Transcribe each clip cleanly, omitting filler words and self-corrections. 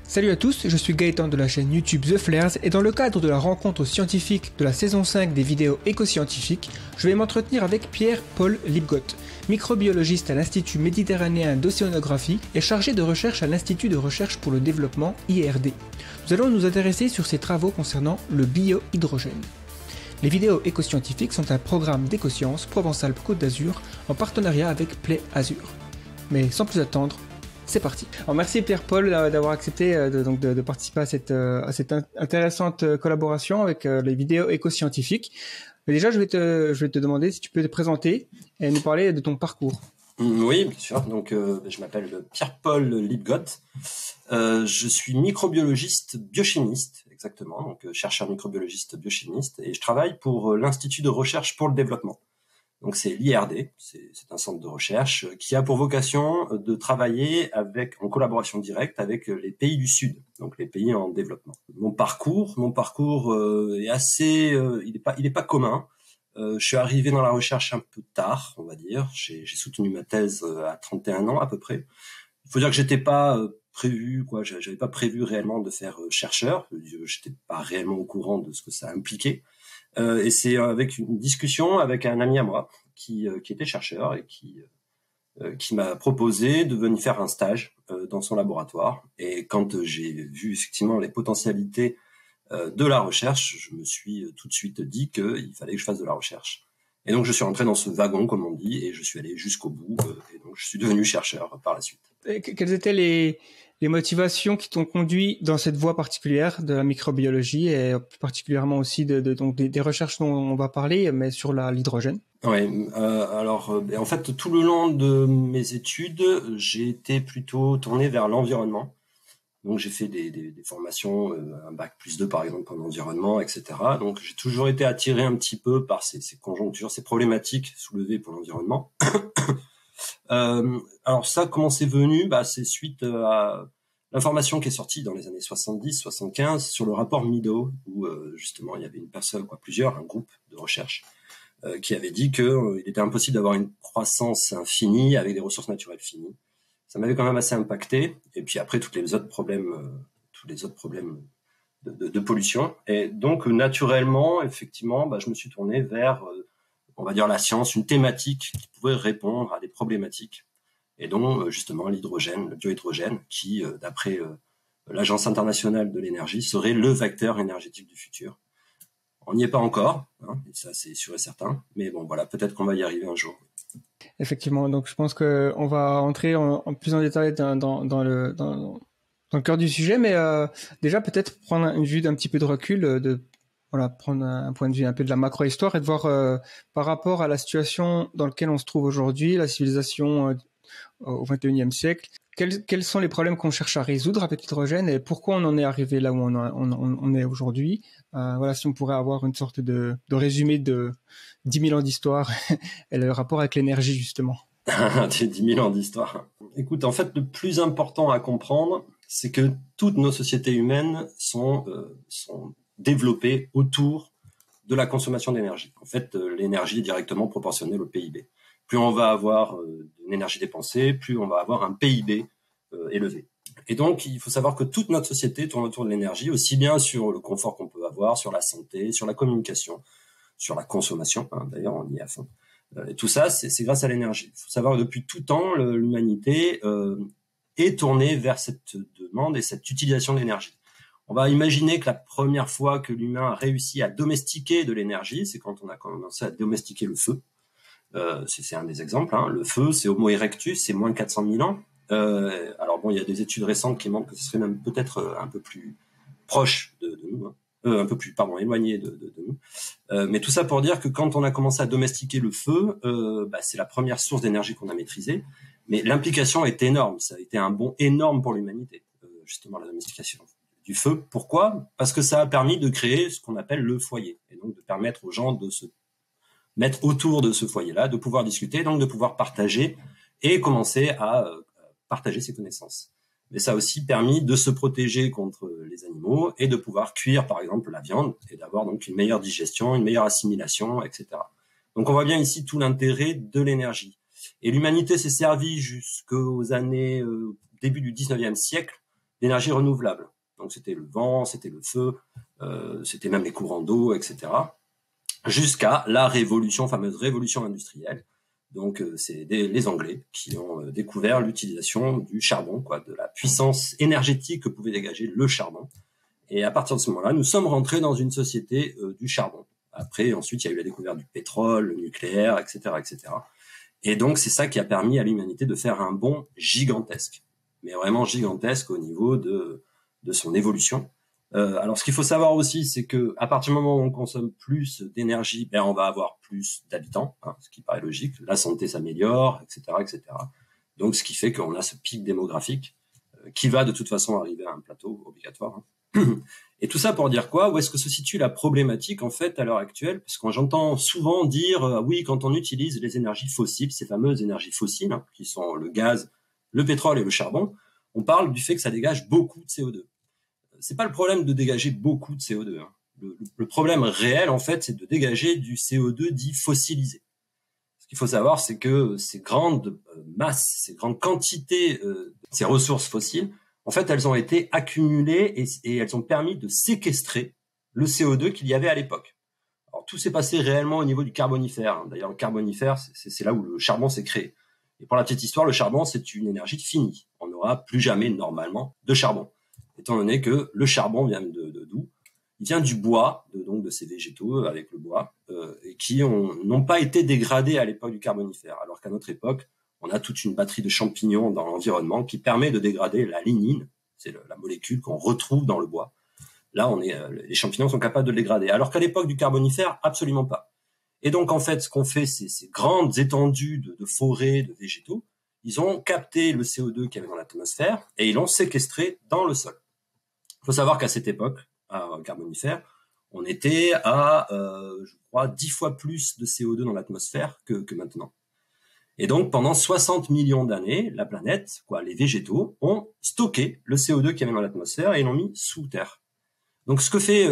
Salut à tous, je suis Gaëtan de la chaîne YouTube The Flares et dans le cadre de la rencontre scientifique de la saison 5 des vidéos éco-scientifiques, je vais m'entretenir avec Pierre-Paul Lipgott, microbiologiste à l'Institut méditerranéen d'océanographie et chargé de recherche à l'Institut de recherche pour le développement IRD. Nous allons nous intéresser sur ses travaux concernant le biohydrogène. Les vidéos éco-scientifiques sont un programme d'éco-sciences Provence-Alpes-Côte d'Azur en partenariat avec Play Azur. Mais sans plus attendre, c'est parti. Alors merci Pierre-Paul d'avoir accepté de participer à cette intéressante collaboration avec les vidéos éco-scientifiques. Mais déjà, je vais te demander si tu peux te présenter et nous parler de ton parcours. Oui, bien sûr. Donc, je m'appelle Pierre-Paul Lipgott. Je suis microbiologiste biochimiste, exactement. Donc, chercheur microbiologiste biochimiste, et je travaille pour l'Institut de recherche pour le développement. Donc c'est l'IRD, c'est un centre de recherche qui a pour vocation de travailler en collaboration directe avec les pays du Sud, donc les pays en développement. Mon parcours est assez, il est pas commun. Je suis arrivé dans la recherche un peu tard, on va dire. J'ai soutenu ma thèse à 31 ans à peu près. Il faut dire que j'étais pas prévu, j'avais pas prévu réellement de faire chercheur. J'étais pas réellement au courant de ce que ça impliquait. Et c'est avec une discussion avec un ami à moi qui était chercheur et qui m'a proposé de venir faire un stage dans son laboratoire. Et quand j'ai vu effectivement les potentialités de la recherche, je me suis tout de suite dit qu'il fallait que je fasse de la recherche. Et donc je suis rentré dans ce wagon, comme on dit, et je suis allé jusqu'au bout. Et donc je suis devenu chercheur par la suite. Et quelles étaient les motivations qui t'ont conduit dans cette voie particulière de la microbiologie et plus particulièrement aussi donc des recherches dont on va parler, mais sur l'hydrogène? Oui, en fait, tout le long de mes études, j'ai été plutôt tourné vers l'environnement. Donc j'ai fait des formations, un bac+2 par exemple en environnement, etc. Donc j'ai toujours été attiré un petit peu par ces conjonctures, ces problématiques soulevées pour l'environnement. Alors ça, comment c'est venu? C'est suite à l'information qui est sortie dans les années 70-75 sur le rapport Meadow, où justement il y avait une personne, un groupe de recherche, qui avait dit qu'il était impossible d'avoir une croissance infinie avec des ressources naturelles finies. Ça m'avait quand même assez impacté. Et puis après, tous les autres problèmes de pollution. Et donc naturellement, effectivement, je me suis tourné vers on va dire la science, une thématique qui pouvait répondre à des problématiques, et dont justement l'hydrogène, le biohydrogène, qui, d'après l'Agence internationale de l'énergie, serait le vecteur énergétique du futur. On n'y est pas encore, et ça c'est sûr et certain, mais bon voilà, peut-être qu'on va y arriver un jour. Effectivement, donc je pense qu'on va entrer en plus en détail dans le cœur du sujet, mais déjà peut-être prendre une vue d'un petit peu de recul, prendre un point de vue un peu de la macro-histoire et de voir par rapport à la situation dans laquelle on se trouve aujourd'hui, la civilisation au XXIe siècle, quels sont les problèmes qu'on cherche à résoudre avec l'hydrogène et pourquoi on en est arrivé là où on est aujourd'hui. Si on pourrait avoir une sorte de résumé de 10 000 ans d'histoire et le rapport avec l'énergie justement. 10 000 ans d'histoire. Écoute, en fait, le plus important à comprendre, c'est que toutes nos sociétés humaines sont développées autour de la consommation d'énergie. En fait, l'énergie est directement proportionnelle au PIB. Plus on va avoir une énergie dépensée, plus on va avoir un PIB élevé. Et donc, il faut savoir que toute notre société tourne autour de l'énergie, aussi bien sur le confort qu'on peut avoir, sur la santé, sur la communication, sur la consommation. D'ailleurs, on y est à fond. Et tout ça, c'est grâce à l'énergie. Il faut savoir que depuis tout temps, l'humanité est tournée vers cette demande et cette utilisation de l'énergie. On va imaginer que la première fois que l'humain a réussi à domestiquer de l'énergie, c'est quand on a commencé à domestiquer le feu. C'est un des exemples. Le feu, c'est Homo erectus, c'est moins de 400 000 ans. Alors bon, il y a des études récentes qui montrent que ce serait même peut-être un peu plus proche de nous, un peu plus, éloigné de nous. Mais tout ça pour dire que quand on a commencé à domestiquer le feu, c'est la première source d'énergie qu'on a maîtrisée. Mais l'implication est énorme. Ça a été un bond énorme pour l'humanité, justement la domestication du feu. Pourquoi? Parce que ça a permis de créer ce qu'on appelle le foyer, et donc de permettre aux gens de se mettre autour de ce foyer-là, de pouvoir discuter, donc de pouvoir partager et commencer à partager ses connaissances. Mais ça a aussi permis de se protéger contre les animaux et de pouvoir cuire, par exemple, la viande et d'avoir donc une meilleure digestion, une meilleure assimilation, etc. Donc on voit bien ici tout l'intérêt de l'énergie. Et l'humanité s'est servie jusqu'aux années début du 19e siècle d'énergie renouvelable. Donc c'était le vent, c'était le feu, c'était même les courants d'eau, etc. Jusqu'à la fameuse révolution industrielle. Donc c'est les Anglais qui ont découvert l'utilisation du charbon, de la puissance énergétique que pouvait dégager le charbon. Et à partir de ce moment-là, nous sommes rentrés dans une société du charbon. Après, ensuite, il y a eu la découverte du pétrole, le nucléaire, etc., etc. Et donc, c'est ça qui a permis à l'humanité de faire un bond gigantesque, mais vraiment gigantesque au niveau de son évolution. Alors, ce qu'il faut savoir aussi, c'est que à partir du moment où on consomme plus d'énergie, on va avoir plus d'habitants, ce qui paraît logique. La santé s'améliore, etc., etc. Donc, ce qui fait qu'on a ce pic démographique qui va de toute façon arriver à un plateau obligatoire. Et tout ça pour dire quoi? Où est-ce que se situe la problématique en fait à l'heure actuelle? Parce que j'entends souvent dire oui, quand on utilise les énergies fossiles, ces fameuses énergies fossiles qui sont le gaz, le pétrole et le charbon, on parle du fait que ça dégage beaucoup de CO2. C'est pas le problème de dégager beaucoup de CO2. Le problème réel en fait, c'est de dégager du CO2 dit fossilisé. Ce qu'il faut savoir, c'est que ces grandes masses, ces grandes quantités, ces ressources fossiles, en fait, elles ont été accumulées et elles ont permis de séquestrer le CO2 qu'il y avait à l'époque. Alors, tout s'est passé réellement au niveau du Carbonifère. D'ailleurs, le Carbonifère, c'est là où le charbon s'est créé. Et pour la petite histoire, le charbon, c'est une énergie finie. On n'aura plus jamais, normalement, de charbon. Étant donné que le charbon vient d'où? Il vient du bois, donc de ces végétaux avec le bois, et qui n'ont pas été dégradés à l'époque du Carbonifère. Alors qu'à notre époque, on a toute une batterie de champignons dans l'environnement qui permet de dégrader la lignine, c'est la molécule qu'on retrouve dans le bois. Là, les champignons sont capables de le dégrader, alors qu'à l'époque du Carbonifère, absolument pas. Et donc, en fait, ce qu'on fait, c'est ces grandes étendues de forêts, de végétaux, ils ont capté le CO2 qu'il y avait dans l'atmosphère et ils l'ont séquestré dans le sol. Il faut savoir qu'à cette époque, au Carbonifère, on était à, je crois, 10 fois plus de CO2 dans l'atmosphère que maintenant. Et donc, pendant 60 millions d'années, la planète, les végétaux, ont stocké le CO2 qu'il y avait dans l'atmosphère et l'ont mis sous terre. Donc, ce que fait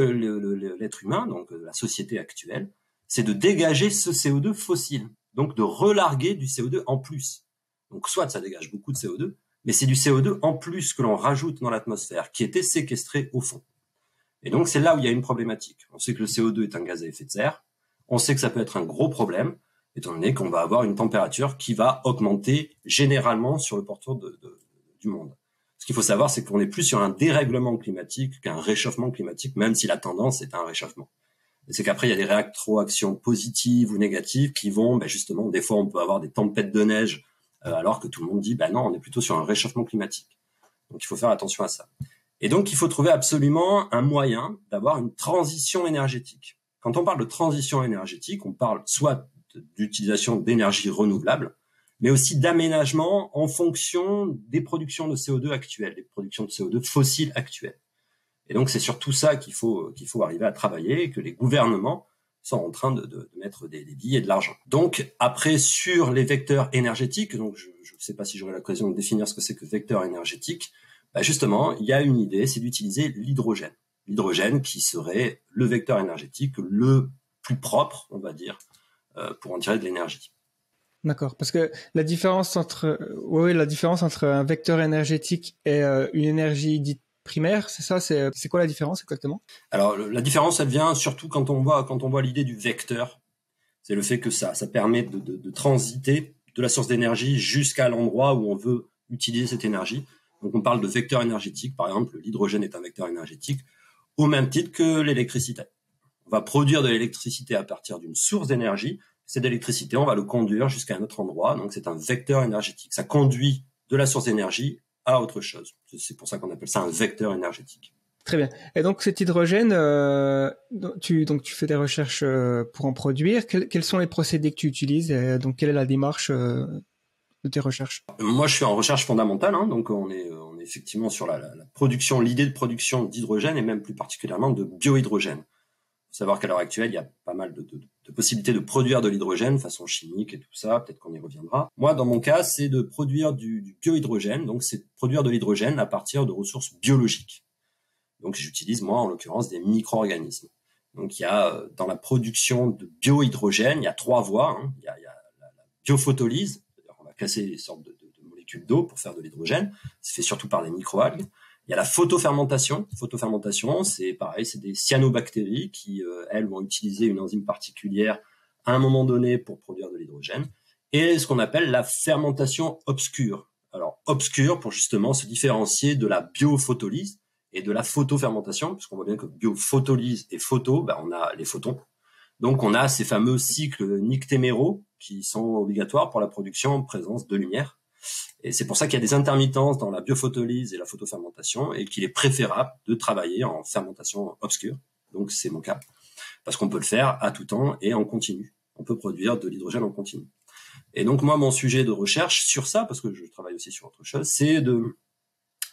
l'être humain, donc la société actuelle, c'est de dégager ce CO2 fossile, donc de relarguer du CO2 en plus. Donc, soit ça dégage beaucoup de CO2, mais c'est du CO2 en plus que l'on rajoute dans l'atmosphère, qui était séquestré au fond. Et donc, c'est là où il y a une problématique. On sait que le CO2 est un gaz à effet de serre, on sait que ça peut être un gros problème, étant donné qu'on va avoir une température qui va augmenter généralement sur le pourtour du monde. Ce qu'il faut savoir, c'est qu'on est plus sur un dérèglement climatique qu'un réchauffement climatique, même si la tendance est un réchauffement. Et c'est qu'après, il y a des rétroactions positives ou négatives qui vont, justement, des fois, on peut avoir des tempêtes de neige, alors que tout le monde dit, non, on est plutôt sur un réchauffement climatique. Donc, il faut faire attention à ça. Et donc, il faut trouver absolument un moyen d'avoir une transition énergétique. Quand on parle de transition énergétique, on parle soit d'utilisation d'énergie renouvelable, mais aussi d'aménagement en fonction des productions de CO2 actuelles, des productions de CO2 fossiles actuelles. Et donc, c'est sur tout ça qu'il faut arriver à travailler et que les gouvernements sont en train de mettre des billets et de l'argent. Donc, après, sur les vecteurs énergétiques, donc je ne sais pas si j'aurai l'occasion de définir ce que c'est que vecteur énergétique, justement, il y a une idée, c'est d'utiliser l'hydrogène. L'hydrogène qui serait le vecteur énergétique le plus propre, on va dire, pour en tirer de l'énergie. D'accord, parce que la différence entre un vecteur énergétique et une énergie dite primaire, c'est ça, c'est quoi la différence exactement? Alors la différence, elle vient surtout quand on voit l'idée du vecteur. C'est le fait que ça permet de transiter de la source d'énergie jusqu'à l'endroit où on veut utiliser cette énergie. Donc on parle de vecteur énergétique, par exemple, l'hydrogène est un vecteur énergétique, au même titre que l'électricité. On va produire de l'électricité à partir d'une source d'énergie. Cette électricité, on va le conduire jusqu'à un autre endroit. Donc, c'est un vecteur énergétique. Ça conduit de la source d'énergie à autre chose. C'est pour ça qu'on appelle ça un vecteur énergétique. Très bien. Et donc, cet hydrogène, tu fais des recherches pour en produire. Quels sont les procédés que tu utilises? Donc, quelle est la démarche de tes recherches? Moi, je suis en recherche fondamentale. Donc, on est effectivement sur la production, l'idée de production d'hydrogène et même plus particulièrement de biohydrogène. Il faut savoir qu'à l'heure actuelle, il y a pas mal de possibilités de produire de l'hydrogène de façon chimique et tout ça. Peut-être qu'on y reviendra. Moi, dans mon cas, c'est de produire du biohydrogène. Donc, c'est de produire de l'hydrogène à partir de ressources biologiques. Donc, j'utilise, moi, en l'occurrence, des micro-organismes. Donc, il y a, dans la production de biohydrogène, il y a 3 voies. Il y a la biophotolyse. On va casser des sortes de molécules d'eau pour faire de l'hydrogène. C'est fait surtout par des microalgues. Il y a la photofermentation. Photofermentation, c'est pareil, c'est des cyanobactéries qui, elles, vont utiliser une enzyme particulière à un moment donné pour produire de l'hydrogène. Et ce qu'on appelle la fermentation obscure. Alors, obscure pour justement se différencier de la biophotolyse et de la photofermentation, puisqu'on voit bien que biophotolyse et photo, on a les photons. Donc, on a ces fameux cycles nictéméraux qui sont obligatoires pour la production en présence de lumière. Et c'est pour ça qu'il y a des intermittences dans la biophotolyse et la photofermentation et qu'il est préférable de travailler en fermentation obscure. Donc, c'est mon cas. Parce qu'on peut le faire à tout temps et en continu. On peut produire de l'hydrogène en continu. Et donc, moi, mon sujet de recherche sur ça, parce que je travaille aussi sur autre chose, c'est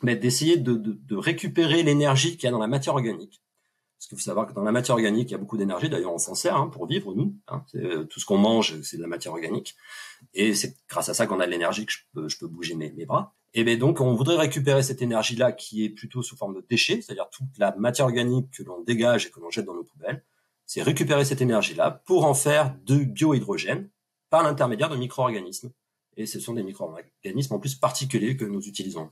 d'essayer de récupérer l'énergie qu'il y a dans la matière organique. Parce qu'il faut savoir que dans la matière organique, il y a beaucoup d'énergie. D'ailleurs, on s'en sert pour vivre, nous. Tout ce qu'on mange, c'est de la matière organique. Et c'est grâce à ça qu'on a de l'énergie que je peux bouger mes bras. Et bien donc, on voudrait récupérer cette énergie-là qui est plutôt sous forme de déchets, c'est-à-dire toute la matière organique que l'on dégage et que l'on jette dans nos poubelles. C'est récupérer cette énergie-là pour en faire de biohydrogène par l'intermédiaire de micro-organismes. Et ce sont des micro-organismes en plus particuliers que nous utilisons.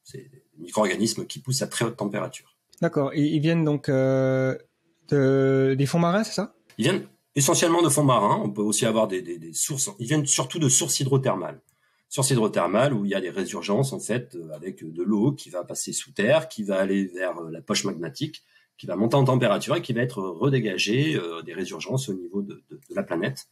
C'est des micro-organismes qui poussent à très haute température. D'accord. Et ils viennent donc des fonds marins, c'est ça? Ils viennent essentiellement de fonds marins. On peut aussi avoir des sources. Ils viennent surtout de sources hydrothermales. Sources hydrothermales où il y a des résurgences en fait avec de l'eau qui va passer sous terre, qui va aller vers la poche magmatique, qui va monter en température et qui va être redégagée des résurgences au niveau de la planète.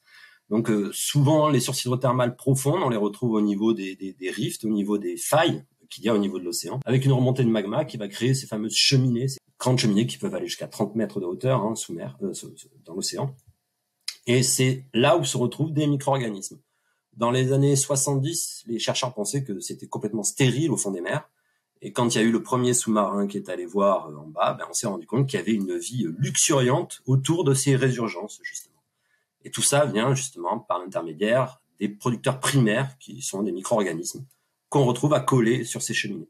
Donc souvent les sources hydrothermales profondes, on les retrouve au niveau des rifts, au niveau des failles qu'il y a au niveau de l'océan, avec une remontée de magma qui va créer ces fameuses cheminées, ces grandes cheminées qui peuvent aller jusqu'à 30 mètres de hauteur sous mer, dans l'océan. Et c'est là où se retrouvent des micro-organismes. Dans les années 70, les chercheurs pensaient que c'était complètement stérile au fond des mers. Et quand il y a eu le premier sous-marin qui est allé voir en bas, on s'est rendu compte qu'il y avait une vie luxuriante autour de ces résurgences, justement. Et tout ça vient justement par l'intermédiaire des producteurs primaires qui sont des micro-organismes qu'on retrouve à coller sur ces cheminées.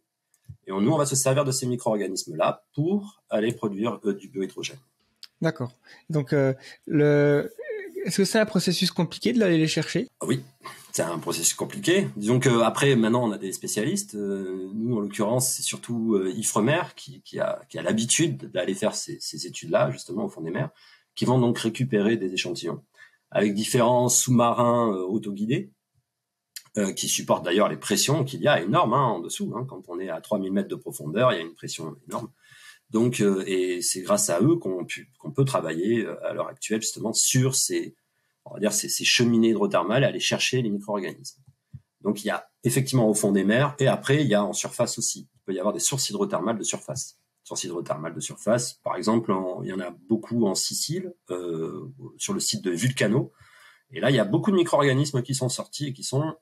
Et nous, on va se servir de ces micro-organismes-là pour aller produire du biohydrogène. D'accord. Donc, est-ce que c'est un processus compliqué de l'aller les chercher? Oui, c'est un processus compliqué. Disons qu'après, maintenant, on a des spécialistes. Nous, en l'occurrence, c'est surtout Ifremer qui a l'habitude d'aller faire ces études-là, justement, au fond des mers, qui vont donc récupérer des échantillons avec différents sous-marins autoguidés, qui supportent d'ailleurs les pressions qu'il y a énormes en dessous. Quand on est à 3000 mètres de profondeur, il y a une pression énorme. Donc, et c'est grâce à eux qu'on peut travailler à l'heure actuelle justement sur ces cheminées hydrothermales, aller chercher les micro-organismes. Donc, il y a effectivement au fond des mers, et après, il y a en surface aussi. Il peut y avoir des sources hydrothermales de surface. Sources hydrothermales de surface, par exemple, il y en a beaucoup en Sicile, sur le site de Vulcano. Et là, il y a beaucoup de micro-organismes qui sont sortis et qui sont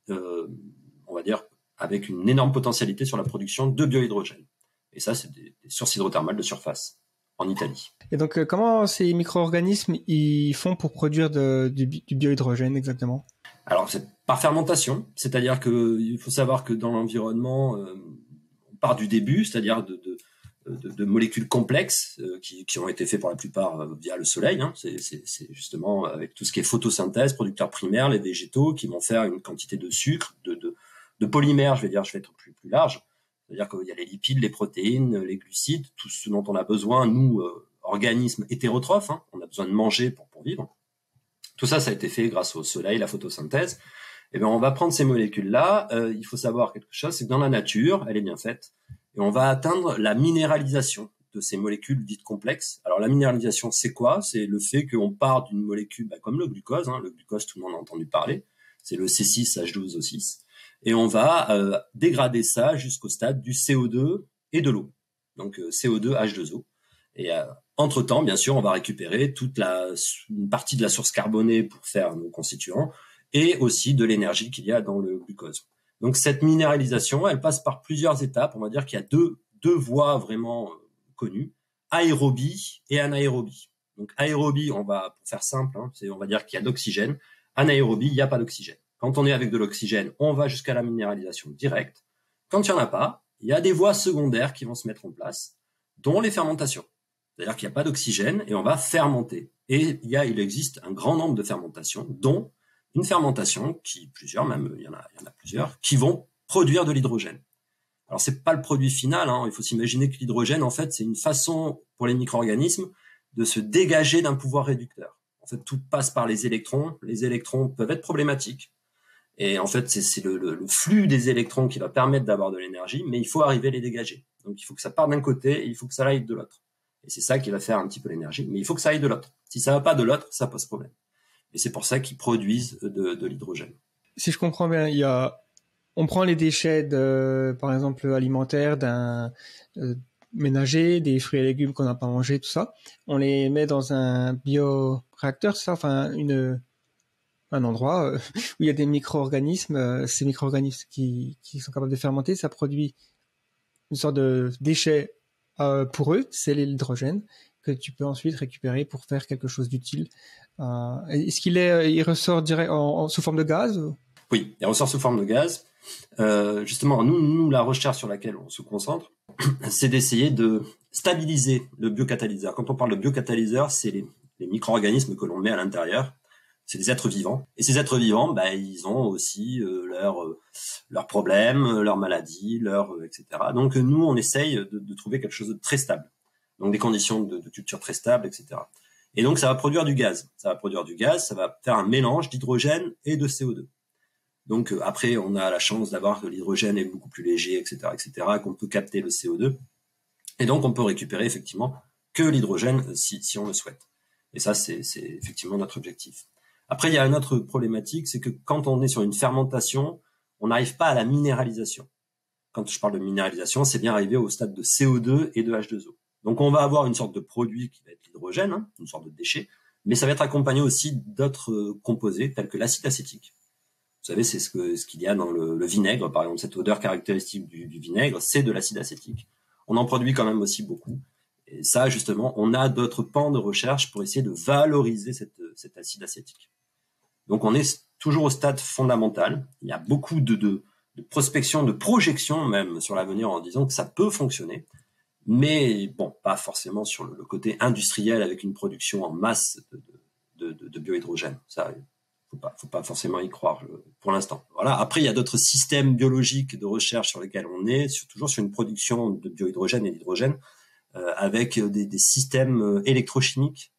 on va dire, avec une énorme potentialité sur la production de biohydrogène. Et ça, c'est des sources hydrothermales de surface en Italie. Et donc, comment ces micro-organismes ils font pour produire du biohydrogène exactement? Alors, c'est par fermentation, c'est-à-dire qu'il faut savoir que dans l'environnement, on part du début, c'est-à-dire de molécules complexes qui ont été faites pour la plupart via le soleil. C'est justement avec tout ce qui est photosynthèse, producteurs primaires, les végétaux qui vont faire une quantité de sucre, de polymères, je vais être plus large. C'est-à-dire qu'il y a les lipides, les protéines, les glucides, tout ce dont on a besoin, nous, organismes hétérotrophes, on a besoin de manger pour vivre. Tout ça, ça a été fait grâce au soleil, la photosynthèse. Et bien, on va prendre ces molécules-là. Il faut savoir quelque chose, c'est que dans la nature, elle est bien faite. Et on va atteindre la minéralisation de ces molécules dites complexes. Alors la minéralisation, c'est quoi? C'est le fait qu'on part d'une molécule comme le glucose. Le glucose, tout le monde a entendu parler. C'est le C6H12O6. Et on va dégrader ça jusqu'au stade du CO2 et de l'eau. Donc CO2H2O. Et entre-temps, bien sûr, on va récupérer une partie de la source carbonée pour faire nos constituants et aussi de l'énergie qu'il y a dans le glucose. Donc cette minéralisation, elle passe par plusieurs étapes. On va dire qu'il y a deux voies vraiment connues, aérobie et anaérobie. Donc aérobie, pour faire simple, on va dire qu'il y a de l'oxygène. Anaérobie, il n'y a pas d'oxygène. Quand on est avec de l'oxygène, on va jusqu'à la minéralisation directe. Quand il n'y en a pas, il y a des voies secondaires qui vont se mettre en place, dont les fermentations. C'est-à-dire qu'il n'y a pas d'oxygène et on va fermenter. Et il existe un grand nombre de fermentations, dont une fermentation il y en a plusieurs, qui vont produire de l'hydrogène. Alors c'est pas le produit final, hein. Il faut s'imaginer que l'hydrogène, en fait, c'est une façon pour les micro-organismes de se dégager d'un pouvoir réducteur. En fait, tout passe par les électrons. Les électrons peuvent être problématiques. Et en fait, c'est le flux des électrons qui va permettre d'avoir de l'énergie, mais il faut arriver à les dégager. Donc il faut que ça parte d'un côté et il faut que ça aille de l'autre. Et c'est ça qui va faire un petit peu l'énergie, mais il faut que ça aille de l'autre. Si ça va pas de l'autre, ça pose problème. Et c'est pour ça qu'ils produisent de l'hydrogène. Si je comprends bien, on prend les déchets par exemple alimentaires d'un ménager, des fruits et légumes qu'on n'a pas mangés, tout ça. On les met dans un bioréacteur, ça, enfin un endroit où il y a des micro-organismes. Ces micro-organismes qui sont capables de fermenter, ça produit une sorte de déchet pour eux, c'est l'hydrogène que tu peux ensuite récupérer pour faire quelque chose d'utile. Est-ce il ressort direct sous forme de gaz? Oui, il ressort sous forme de gaz. Justement, nous, la recherche sur laquelle on se concentre, c'est d'essayer de stabiliser le biocatalyseur. Quand on parle de biocatalyseur, c'est les micro-organismes que l'on met à l'intérieur. C'est des êtres vivants. Et ces êtres vivants, ils ont aussi leurs problèmes, leurs maladies, etc. Donc nous, on essaye de trouver quelque chose de très stable. Donc des conditions de culture très stables, etc. Et donc ça va produire du gaz. Ça va faire un mélange d'hydrogène et de CO2. Donc après, on a la chance d'avoir que l'hydrogène est beaucoup plus léger, etc., qu'on peut capter le CO2. Et donc on peut récupérer effectivement que l'hydrogène si on le souhaite. Et ça, c'est effectivement notre objectif. Après, il y a une autre problématique, c'est que quand on est sur une fermentation, on n'arrive pas à la minéralisation. Quand je parle de minéralisation, c'est bien arriver au stade de CO2 et de H2O. Donc, on va avoir une sorte de produit qui va être l'hydrogène, hein, une sorte de déchet, mais ça va être accompagné aussi d'autres composés, tels que l'acide acétique. Vous savez, c'est ce qu'il y a dans le vinaigre, par exemple, cette odeur caractéristique du vinaigre, c'est de l'acide acétique. On en produit quand même aussi beaucoup. Et ça, justement, on a d'autres pans de recherche pour essayer de valoriser cet acide acétique. Donc, on est toujours au stade fondamental. Il y a beaucoup de prospection, de projection même sur l'avenir en disant que ça peut fonctionner. Mais bon, pas forcément sur le côté industriel avec une production en masse de biohydrogène. Ça, faut pas forcément y croire pour l'instant. Voilà. Après, il y a d'autres systèmes biologiques de recherche sur lesquels on est, toujours sur une production de biohydrogène et d'hydrogène, avec des systèmes électrochimiques.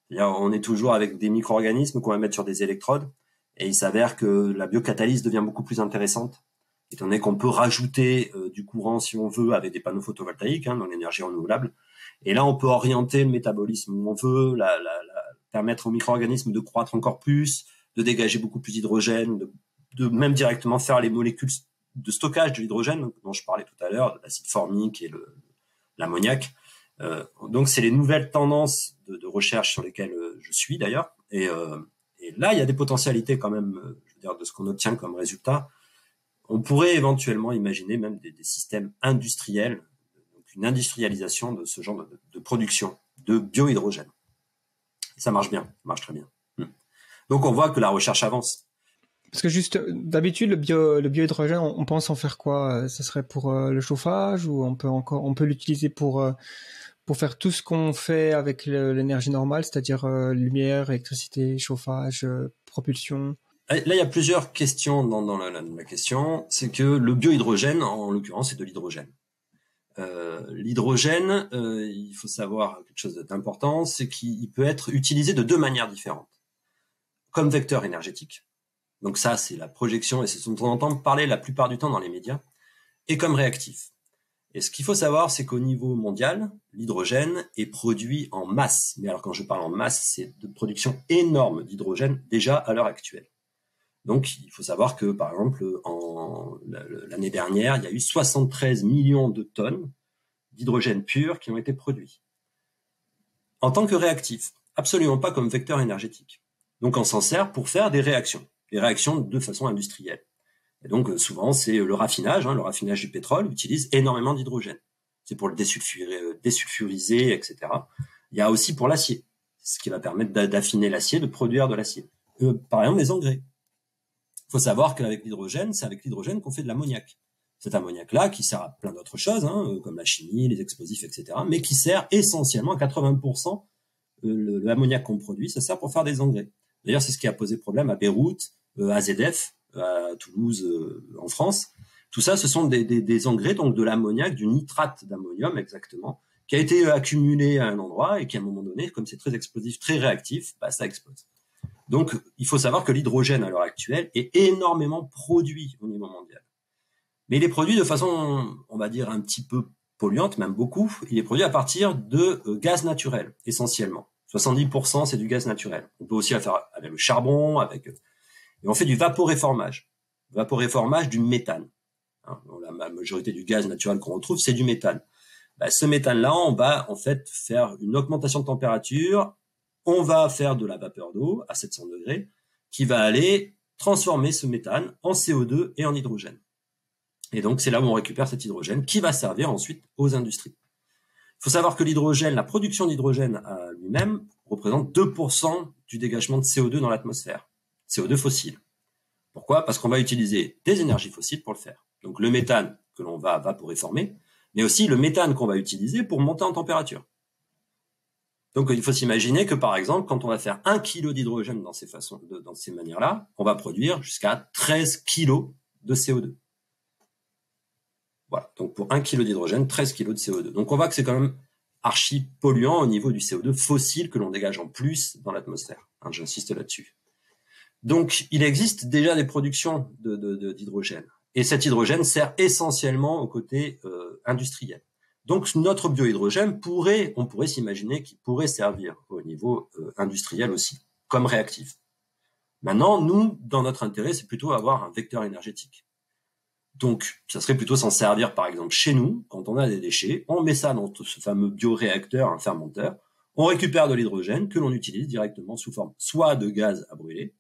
C'est-à-dire, on est toujours avec des micro-organismes qu'on va mettre sur des électrodes, et il s'avère que la biocatalyse devient beaucoup plus intéressante, étant donné qu'on peut rajouter du courant, si on veut, avec des panneaux photovoltaïques, dans l'énergie renouvelable. Et là, on peut orienter le métabolisme où on veut, permettre aux micro-organismes de croître encore plus, de dégager beaucoup plus d'hydrogène, de même directement faire les molécules de stockage de l'hydrogène dont je parlais tout à l'heure, l'acide formique et l'ammoniac. Donc, c'est les nouvelles tendances de recherche sur lesquelles je suis d'ailleurs. Et là, il y a des potentialités quand même, je veux dire, de ce qu'on obtient comme résultat. On pourrait éventuellement imaginer même des systèmes industriels, donc une industrialisation de ce genre de production de biohydrogène. Ça marche bien, ça marche très bien. Donc, on voit que la recherche avance. Parce que juste, d'habitude, le biohydrogène, on pense en faire quoi? Ce serait pour le chauffage, ou on peut l'utiliser pour faire tout ce qu'on fait avec l'énergie normale, c'est-à-dire lumière, électricité, chauffage, propulsion? Là, il y a plusieurs questions dans la question. C'est que le biohydrogène, en l'occurrence, c'est de l'hydrogène. L'hydrogène, il faut savoir quelque chose d'important, c'est qu'il peut être utilisé de deux manières différentes. Comme vecteur énergétique. Donc ça, c'est la projection, et c'est ce dont on entend parler la plupart du temps dans les médias, et comme réactif. Et ce qu'il faut savoir, c'est qu'au niveau mondial, l'hydrogène est produit en masse. Mais alors quand je parle en masse, c'est de production énorme d'hydrogène déjà à l'heure actuelle. Donc il faut savoir que, par exemple, l'année dernière, il y a eu 73 millions de tonnes d'hydrogène pur qui ont été produits. En tant que réactif, absolument pas comme vecteur énergétique. Donc on s'en sert pour faire des réactions de façon industrielle. Et donc souvent c'est le raffinage du pétrole utilise énormément d'hydrogène. C'est pour le désulfuriser, etc. Il y a aussi pour l'acier, ce qui va permettre d'affiner l'acier, de produire de l'acier. Par exemple les engrais. Il faut savoir qu'avec l'hydrogène, c'est avec l'hydrogène qu'on fait de l'ammoniac. Cet ammoniac-là qui sert à plein d'autres choses, comme la chimie, les explosifs, etc., mais qui sert essentiellement à 80%, l'ammoniac qu'on produit, ça sert pour faire des engrais. D'ailleurs, c'est ce qui a posé problème à Beyrouth, à AZF, à Toulouse, en France, Tout ça, ce sont des engrais, donc de l'ammoniac, du nitrate d'ammonium exactement, qui a été accumulé à un endroit et qui, à un moment donné, comme c'est très explosif, très réactif, ça explose. Donc, il faut savoir que l'hydrogène, à l'heure actuelle, est énormément produit au niveau mondial. Mais il est produit de façon, on va dire, un petit peu polluante, même beaucoup. Il est produit à partir de gaz naturel, essentiellement. 70%, c'est du gaz naturel. On peut aussi le faire avec le charbon, et on fait du vaporéformage. Vaporéformage du méthane. La majorité du gaz naturel qu'on retrouve, c'est du méthane. Ce méthane-là, on va en fait faire une augmentation de température. On va faire de la vapeur d'eau à 700 degrés qui va aller transformer ce méthane en CO2 et en hydrogène. Et donc, c'est là où on récupère cet hydrogène qui va servir ensuite aux industries. Il faut savoir que l'hydrogène, la production d'hydrogène à lui-même représente 2% du dégagement de CO2 dans l'atmosphère. CO2 fossile. Pourquoi ? Parce qu'on va utiliser des énergies fossiles pour le faire. Donc, le méthane que l'on va vaporéformer, mais aussi le méthane qu'on va utiliser pour monter en température. Donc, il faut s'imaginer que, par exemple, quand on va faire 1 kg d'hydrogène dans ces manières-là, on va produire jusqu'à 13 kg de CO2. Voilà. Donc, pour 1 kg d'hydrogène, 13 kg de CO2. Donc, on voit que c'est quand même archi polluant au niveau du CO2 fossile que l'on dégage en plus dans l'atmosphère. J'insiste là-dessus. Donc, il existe déjà des productions d'hydrogène. Et cet hydrogène sert essentiellement au côté industriel. Donc, notre biohydrogène on pourrait s'imaginer qu'il pourrait servir au niveau industriel aussi, comme réactif. Maintenant, nous, dans notre intérêt, c'est plutôt avoir un vecteur énergétique. Donc, ça serait plutôt s'en servir, par exemple, chez nous, quand on a des déchets, on met ça dans ce fameux bioréacteur, un fermenteur, on récupère de l'hydrogène que l'on utilise directement sous forme soit de gaz à brûler,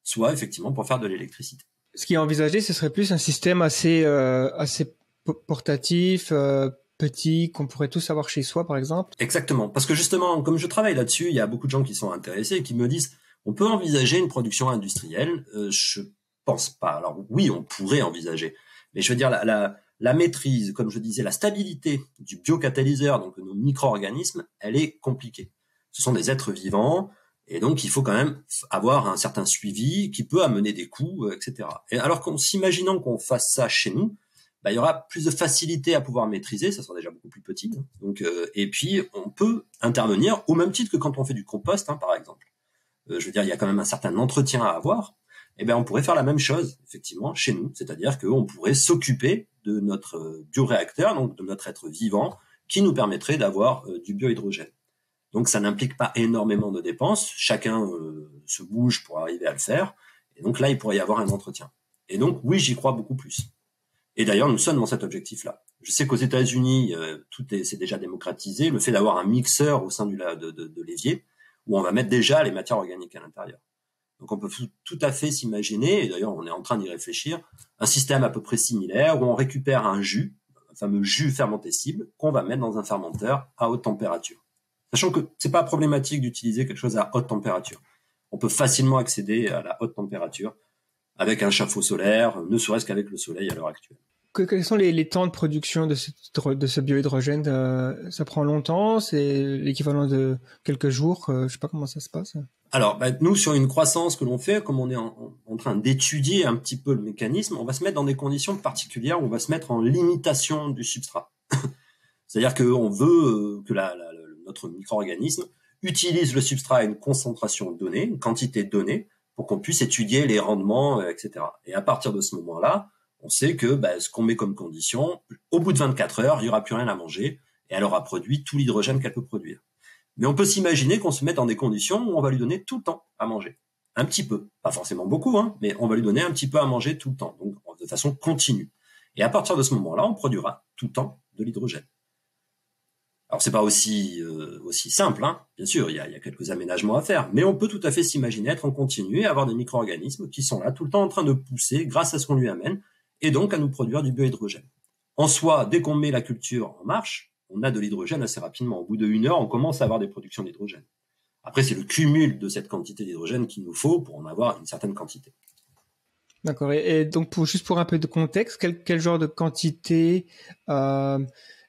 soit effectivement pour faire de l'électricité. Ce qui est envisagé, ce serait plus un système assez portatif, petit, qu'on pourrait tous avoir chez soi, par exemple. Exactement, parce que justement, comme je travaille là-dessus, il y a beaucoup de gens qui sont intéressés et qui me disent on peut envisager une production industrielle. Je pense pas. Alors oui, on pourrait envisager, mais je veux dire la maîtrise, comme je disais, la stabilité du biocatalyseur, donc de nos micro-organismes, elle est compliquée. Ce sont des êtres vivants. Et donc, il faut quand même avoir un certain suivi qui peut amener des coûts, etc. Et alors s'imaginant qu'on fasse ça chez nous, il y aura plus de facilité à pouvoir maîtriser, ça sera déjà beaucoup plus petit. Donc, et puis, on peut intervenir au même titre que quand on fait du compost, par exemple. Je veux dire, il y a quand même un certain entretien à avoir. On pourrait faire la même chose, effectivement, chez nous. C'est-à-dire qu'on pourrait s'occuper de notre bioréacteur, donc de notre être vivant, qui nous permettrait d'avoir du biohydrogène. Donc, ça n'implique pas énormément de dépenses. Chacun se bouge pour arriver à le faire. Et donc là, il pourrait y avoir un entretien. Et donc, oui, j'y crois beaucoup plus. Et d'ailleurs, nous sommes dans cet objectif-là. Je sais qu'aux États-Unis, c'est déjà démocratisé. Le fait d'avoir un mixeur au sein de l'évier, où on va mettre déjà les matières organiques à l'intérieur. Donc, on peut tout à fait s'imaginer, et d'ailleurs, on est en train d'y réfléchir, un système à peu près similaire où on récupère un jus, un fameux jus fermentescible, qu'on va mettre dans un fermenteur à haute température. Sachant que c'est pas problématique d'utiliser quelque chose à haute température. On peut facilement accéder à la haute température avec un chauffe-eau solaire, ne serait-ce qu'avec le soleil à l'heure actuelle. Quels sont les temps de production de ce biohydrogène ? Ça prend longtemps ? C'est l'équivalent de quelques jours ? Je sais pas comment ça se passe. Alors, nous, sur une croissance que l'on fait, comme on est en train d'étudier un petit peu le mécanisme, on va se mettre dans des conditions particulières où on va se mettre en limitation du substrat. C'est-à-dire qu'on veut que notre micro-organisme utilise le substrat à une concentration donnée, une quantité donnée, pour qu'on puisse étudier les rendements, etc. Et à partir de ce moment-là, on sait que ce qu'on met comme condition, au bout de 24 heures, il n'y aura plus rien à manger, et elle aura produit tout l'hydrogène qu'elle peut produire. Mais on peut s'imaginer qu'on se mette dans des conditions où on va lui donner tout le temps à manger. Un petit peu. Pas forcément beaucoup, mais on va lui donner un petit peu à manger tout le temps, donc de façon continue. Et à partir de ce moment-là, on produira tout le temps de l'hydrogène. Alors, c'est pas aussi simple, bien sûr, il y a quelques aménagements à faire, mais on peut tout à fait s'imaginer être en continu et avoir des micro-organismes qui sont là tout le temps en train de pousser grâce à ce qu'on lui amène, et donc à nous produire du biohydrogène. En soi, dès qu'on met la culture en marche, on a de l'hydrogène assez rapidement. Au bout de 1 heure, on commence à avoir des productions d'hydrogène. Après, c'est le cumul de cette quantité d'hydrogène qu'il nous faut pour en avoir une certaine quantité. D'accord. Et donc, juste pour un peu de contexte, quel genre de quantité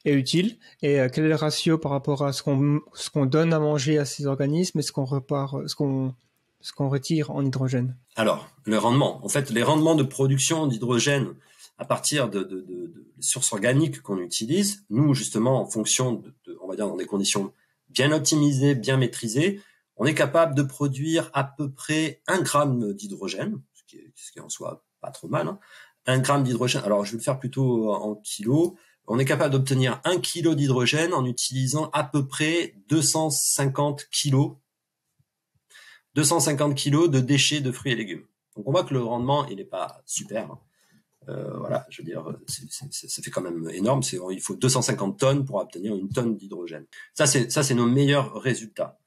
est utile et quel est le ratio par rapport à ce qu'on donne à manger à ces organismes et ce qu'on retire en hydrogène? Alors, le rendement. En fait, les rendements de production d'hydrogène à partir de sources organiques qu'on utilise, nous justement en fonction on va dire dans des conditions bien optimisées, bien maîtrisées, on est capable de produire à peu près 1 gramme d'hydrogène, ce qui est en soi pas trop mal, hein. 1 gramme d'hydrogène, alors je vais le faire plutôt en kilos. On est capable d'obtenir 1 kilo d'hydrogène en utilisant à peu près 250 kilos de déchets de fruits et légumes. Donc on voit que le rendement, il n'est pas super, hein. Voilà, je veux dire, ça fait quand même énorme. Il faut 250 tonnes pour obtenir 1 tonne d'hydrogène. Ça, c'est nos meilleurs résultats.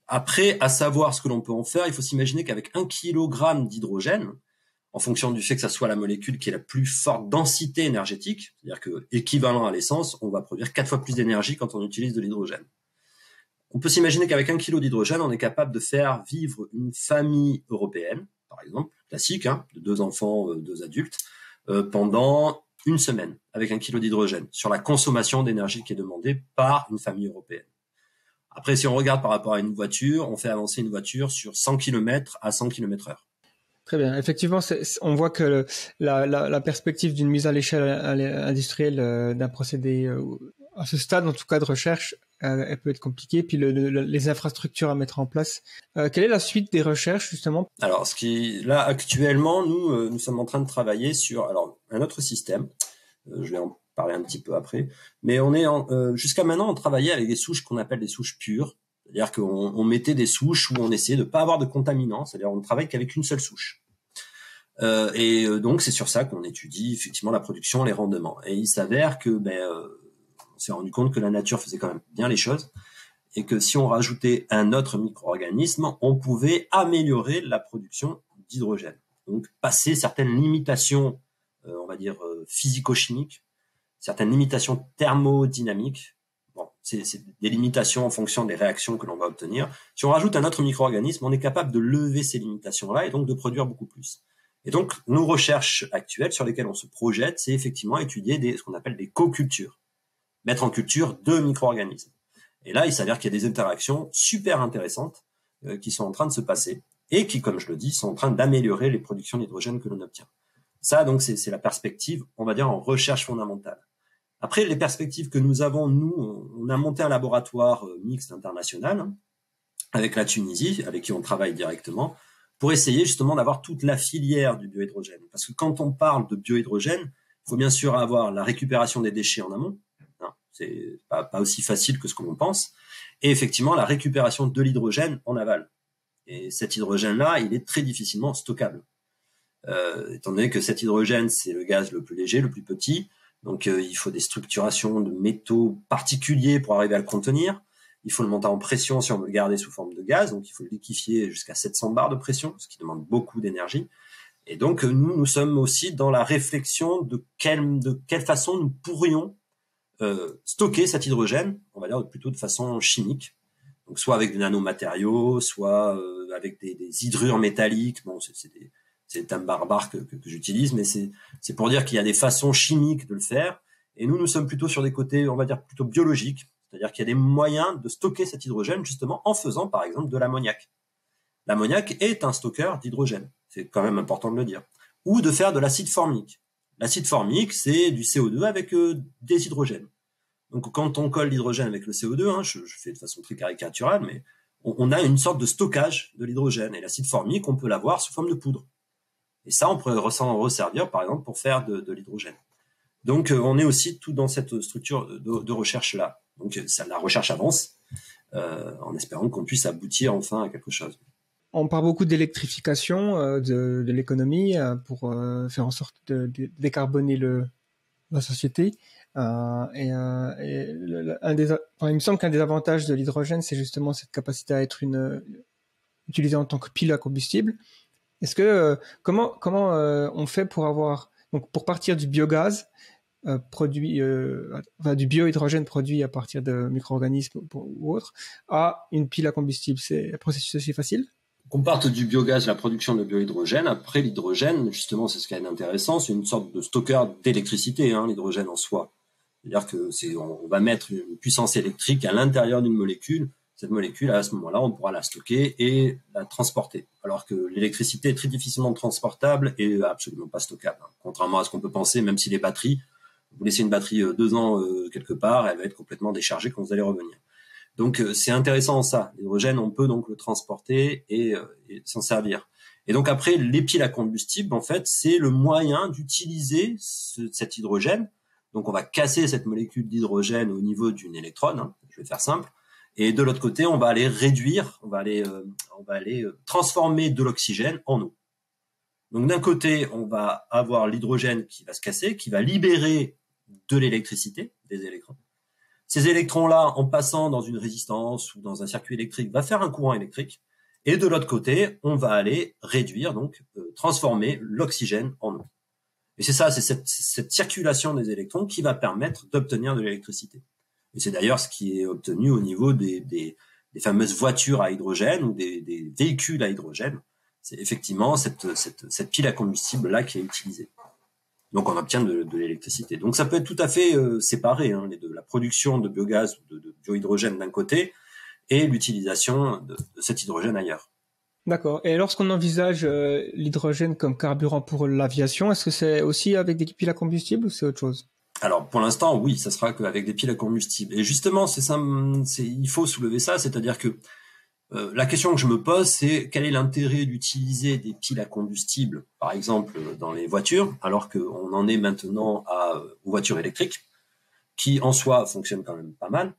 Après, à savoir ce que l'on peut en faire, il faut s'imaginer qu'avec 1 kilogramme d'hydrogène, en fonction du fait que ça soit la molécule qui est la plus forte densité énergétique, c'est-à-dire que équivalent à l'essence, on va produire 4 fois plus d'énergie quand on utilise de l'hydrogène. On peut s'imaginer qu'avec 1 kilo d'hydrogène, on est capable de faire vivre une famille européenne, par exemple, classique, hein, de 2 enfants, 2 adultes, pendant 1 semaine, avec 1 kilo d'hydrogène, sur la consommation d'énergie qui est demandée par une famille européenne. Après, si on regarde par rapport à une voiture, on fait avancer une voiture sur 100 km à 100 km/h. Très bien. Effectivement, on voit que la perspective d'une mise à l'échelle industrielle d'un procédé, à ce stade en tout cas de recherche, elle peut être compliquée. Puis les infrastructures à mettre en place. Quelle est la suite des recherches justement? Alors, là actuellement, nous sommes en train de travailler sur un autre système. Je vais en parler un petit peu après. Mais jusqu'à maintenant, on travaillait avec des souches qu'on appelle des souches pures. C'est-à-dire qu'on mettait des souches où on essayait de pas avoir de contaminants. C'est-à-dire on ne travaille qu'avec une seule souche. Donc c'est sur ça qu'on étudie effectivement la production, les rendements. Et il s'avère que on s'est rendu compte que la nature faisait quand même bien les choses et que si on rajoutait un autre micro-organisme, on pouvait améliorer la production d'hydrogène. Donc passer certaines limitations, on va dire physico-chimiques, certaines limitations thermodynamiques. Bon, c'est des limitations en fonction des réactions que l'on va obtenir. Si on rajoute un autre micro-organisme, on est capable de lever ces limitations-là et donc de produire beaucoup plus. Et donc, nos recherches actuelles sur lesquelles on se projette, c'est effectivement étudier ce qu'on appelle des co-cultures. Mettre en culture 2 micro-organismes. Et là, il s'avère qu'il y a des interactions super intéressantes qui sont en train de se passer et qui, comme je le dis, sont en train d'améliorer les productions d'hydrogène que l'on obtient. Ça, donc, c'est la perspective, on va dire, en recherche fondamentale. Après, les perspectives que nous avons, on a monté un laboratoire mixte international hein, avec la Tunisie, avec qui on travaille directement, pour essayer justement d'avoir toute la filière du biohydrogène. Parce que quand on parle de biohydrogène, il faut bien sûr avoir la récupération des déchets en amont. Hein, c'est pas aussi facile que ce que l'on pense. Et effectivement, la récupération de l'hydrogène en aval. Et cet hydrogène-là, il est très difficilement stockable. Étant donné que cet hydrogène, c'est le gaz le plus léger, le plus petit, donc il faut des structurations de métaux particuliers pour arriver à le contenir. Il faut le monter en pression si on veut le garder sous forme de gaz, donc il faut le liquéfier jusqu'à 700 bars de pression, ce qui demande beaucoup d'énergie. Et donc nous sommes aussi dans la réflexion de quelle façon nous pourrions stocker cet hydrogène, on va dire plutôt de façon chimique, donc soit avec des nanomatériaux, soit avec des hydrures métalliques. Bon, c'est des termes barbares que j'utilise, mais c'est pour dire qu'il y a des façons chimiques de le faire. Et nous sommes plutôt sur des côtés, on va dire plutôt biologiques. C'est-à-dire qu'il y a des moyens de stocker cet hydrogène justement en faisant par exemple de l'ammoniac. L'ammoniac est un stockeur d'hydrogène, c'est quand même important de le dire. Ou de faire de l'acide formique. L'acide formique, c'est du CO2 avec des hydrogènes. Donc quand on colle l'hydrogène avec le CO2, hein, je fais de façon très caricaturale, mais on a une sorte de stockage de l'hydrogène. Et l'acide formique, on peut l'avoir sous forme de poudre. Et ça, on pourrait s'en resservir par exemple pour faire de l'hydrogène. Donc on est aussi tout dans cette structure de recherche-là. Donc la recherche avance en espérant qu'on puisse aboutir enfin à quelque chose. On parle beaucoup d'électrification de l'économie pour faire en sorte de décarboner la société. Il me semble qu'un des avantages de l'hydrogène, c'est justement cette capacité à être utilisée en tant que pile à combustible. Est-ce que comment on fait pour partir du biogaz du biohydrogène produit à partir de micro-organismes ou autres à une pile à combustible? C'est un processus aussi facile? Qu'on parte du biogaz, la production de biohydrogène. Après, l'hydrogène, justement, c'est ce qui est intéressant, c'est une sorte de stockeur d'électricité, hein, l'hydrogène en soi. C'est-à-dire que on va mettre une puissance électrique à l'intérieur d'une molécule Cette molécule, à ce moment-là, on pourra la stocker et la transporter. Alors que l'électricité est très difficilement transportable et absolument pas stockable. Contrairement à ce qu'on peut penser, même si les batteries, vous laissez une batterie 2 ans quelque part, elle va être complètement déchargée quand vous allez revenir. Donc c'est intéressant ça. L'hydrogène, on peut donc le transporter et s'en servir. Et donc après, les piles à combustible, en fait, c'est le moyen d'utiliser cet hydrogène. Donc on va casser cette molécule d'hydrogène au niveau d'une électrone, hein, je vais faire simple. Et de l'autre côté, on va aller réduire, on va aller transformer de l'oxygène en eau. Donc d'un côté, on va avoir l'hydrogène qui va se casser, qui va libérer de l'électricité, des électrons. Ces électrons-là, en passant dans une résistance ou dans un circuit électrique, va faire un courant électrique. Et de l'autre côté, on va aller réduire, donc transformer l'oxygène en eau. Et c'est ça, c'est cette circulation des électrons qui va permettre d'obtenir de l'électricité. Et c'est d'ailleurs ce qui est obtenu au niveau des fameuses voitures à hydrogène ou des véhicules à hydrogène. C'est effectivement cette pile à combustible là qui est utilisée. Donc on obtient de l'électricité. Donc ça peut être tout à fait séparé, hein, les deux, la production de biogaz ou de biohydrogène d'un côté et l'utilisation de cet hydrogène ailleurs. D'accord. Et lorsqu'on envisage l'hydrogène comme carburant pour l'aviation, est-ce que c'est aussi avec des piles à combustible ou c'est autre chose? Alors pour l'instant, oui, ça sera qu'avec des piles à combustible. Et justement, il faut soulever ça, c'est-à-dire que la question que je me pose, c'est quel est l'intérêt d'utiliser des piles à combustible, par exemple dans les voitures, alors qu'on en est maintenant aux voitures électriques, qui en soi fonctionnent quand même pas mal,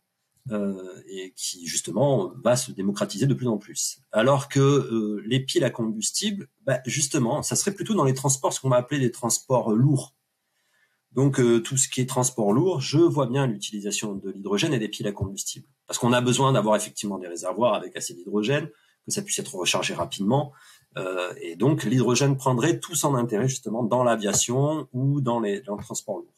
et qui justement va se démocratiser de plus en plus. Alors que les piles à combustible, justement, ça serait plutôt dans les transports, ce qu'on va appeler des transports lourds. Donc tout ce qui est transport lourd, je vois bien l'utilisation de l'hydrogène et des piles à combustible. Parce qu'on a besoin d'avoir effectivement des réservoirs avec assez d'hydrogène, que ça puisse être rechargé rapidement. Et donc l'hydrogène prendrait tout son intérêt justement dans l'aviation ou dans le transport lourd.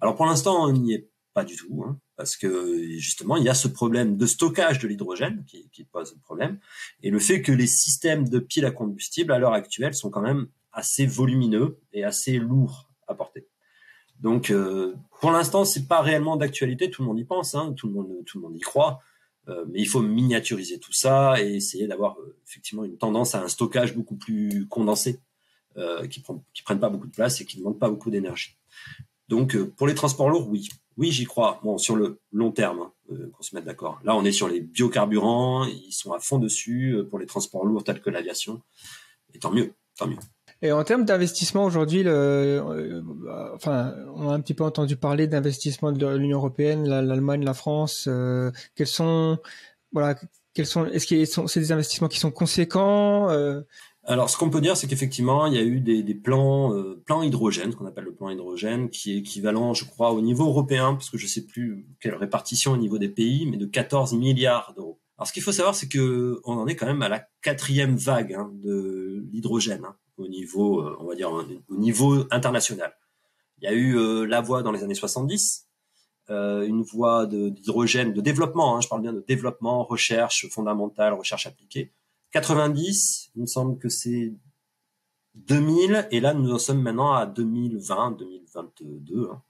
Alors pour l'instant, on n'y est pas du tout, hein, parce que justement, il y a ce problème de stockage de l'hydrogène qui pose le problème. Et le fait que les systèmes de piles à combustible à l'heure actuelle sont quand même assez volumineux et assez lourds à porter. Donc, pour l'instant, c'est pas réellement d'actualité. Tout le monde y pense, hein, tout le monde y croit, mais il faut miniaturiser tout ça et essayer d'avoir effectivement une tendance à un stockage beaucoup plus condensé, qui prennent pas beaucoup de place et qui ne demandent pas beaucoup d'énergie. Donc, pour les transports lourds, oui, j'y crois. Bon, sur le long terme, hein, qu'on se mette d'accord. Là, on est sur les biocarburants, ils sont à fond dessus pour les transports lourds tels que l'aviation. Et tant mieux, tant mieux. Et en termes d'investissement aujourd'hui, on a un petit peu entendu parler d'investissement de l'Union européenne, l'Allemagne, la France. Est-ce que c'est des investissements qui sont conséquents? Alors, ce qu'on peut dire, c'est qu'effectivement, il y a eu des plans hydrogène, ce qu'on appelle le plan hydrogène, qui est équivalent, je crois, au niveau européen, parce que je sais plus quelle répartition au niveau des pays, mais de 14 milliards d'euros. Alors, ce qu'il faut savoir, c'est que on en est quand même à la 4e vague, hein, de l'hydrogène, hein, au niveau, on va dire, au niveau international. Il y a eu la voie dans les années 70, une voie d'hydrogène, de développement, hein, je parle bien de développement, recherche fondamentale, recherche appliquée. 90, il me semble que c'est 2000, et là nous en sommes maintenant à 2020, 2022. Hein.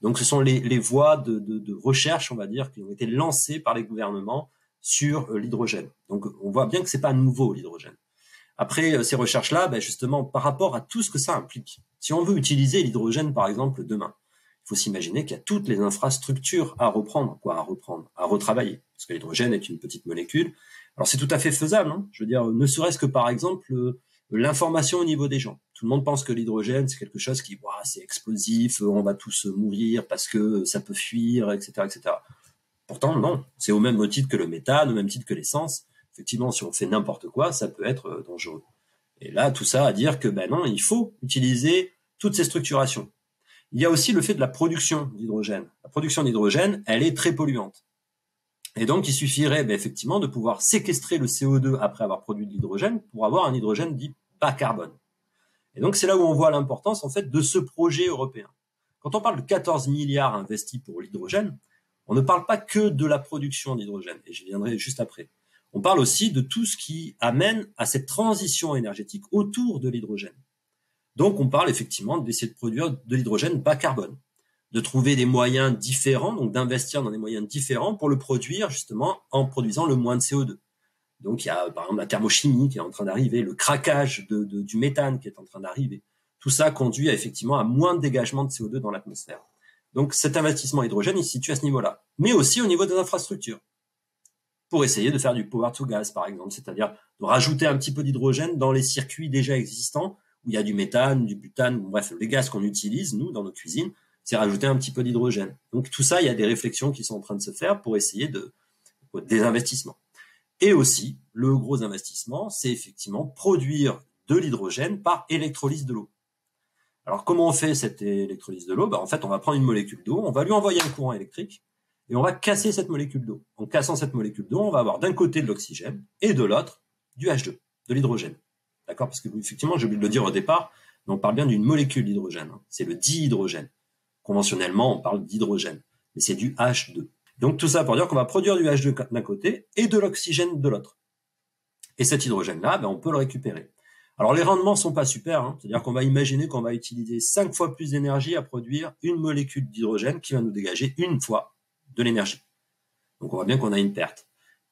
Donc ce sont les voies de recherche, on va dire, qui ont été lancées par les gouvernements sur l'hydrogène. Donc on voit bien que c'est pas nouveau l'hydrogène. Après ces recherches-là, justement par rapport à tout ce que ça implique, si on veut utiliser l'hydrogène par exemple demain, il faut s'imaginer qu'il y a toutes les infrastructures à retravailler, parce que l'hydrogène est une petite molécule. Alors c'est tout à fait faisable, hein. Je veux dire, ne serait-ce que par exemple l'information au niveau des gens. Tout le monde pense que l'hydrogène c'est quelque chose qui, c'est explosif, on va tous mourir parce que ça peut fuir, etc., etc. Pourtant non, c'est au même titre que le méthane, au même titre que l'essence. Effectivement, si on fait n'importe quoi, ça peut être dangereux. Et là, tout ça à dire que non, il faut utiliser toutes ces structurations. Il y a aussi le fait de la production d'hydrogène. La production d'hydrogène, elle est très polluante. Et donc, il suffirait effectivement de pouvoir séquestrer le CO2 après avoir produit de l'hydrogène pour avoir un hydrogène dit bas carbone. Et donc, c'est là où on voit l'importance en fait de ce projet européen. Quand on parle de 14 milliards investis pour l'hydrogène, on ne parle pas que de la production d'hydrogène, et j'y viendrai juste après. On parle aussi de tout ce qui amène à cette transition énergétique autour de l'hydrogène. Donc, on parle effectivement d'essayer de produire de l'hydrogène bas carbone. de trouver des moyens différents, donc d'investir dans des moyens différents pour le produire justement en produisant le moins de CO2. Donc il y a par exemple la thermochimie qui est en train d'arriver, le craquage du méthane qui est en train d'arriver. Tout ça conduit effectivement à moins de dégagement de CO2 dans l'atmosphère. Donc cet investissement hydrogène, il se situe à ce niveau-là, mais aussi au niveau des infrastructures, pour essayer de faire du power to gas par exemple, c'est-à-dire de rajouter un petit peu d'hydrogène dans les circuits déjà existants où il y a du méthane, du butane, bref, les gaz qu'on utilise nous dans nos cuisines, c'est rajouter un petit peu d'hydrogène. Donc tout ça, il y a des réflexions qui sont en train de se faire pour essayer des investissements. Et aussi, le gros investissement, c'est effectivement produire de l'hydrogène par électrolyse de l'eau. Alors, comment on fait cette électrolyse de l'eau? En fait, on va prendre une molécule d'eau, on va lui envoyer un courant électrique et on va casser cette molécule d'eau. En cassant cette molécule d'eau, on va avoir d'un côté de l'oxygène et de l'autre du H2, de l'hydrogène. D'accord? Parce que, effectivement, j'ai oublié de le dire au départ, mais on parle bien d'une molécule d'hydrogène. C'est le dihydrogène. Conventionnellement, on parle d'hydrogène, mais c'est du H2. Donc tout ça pour dire qu'on va produire du H2 d'un côté et de l'oxygène de l'autre. Et cet hydrogène-là, on peut le récupérer. Alors les rendements sont pas super, c'est-à-dire qu'on va imaginer qu'on va utiliser 5 fois plus d'énergie à produire une molécule d'hydrogène qui va nous dégager une fois de l'énergie. Donc on voit bien qu'on a une perte.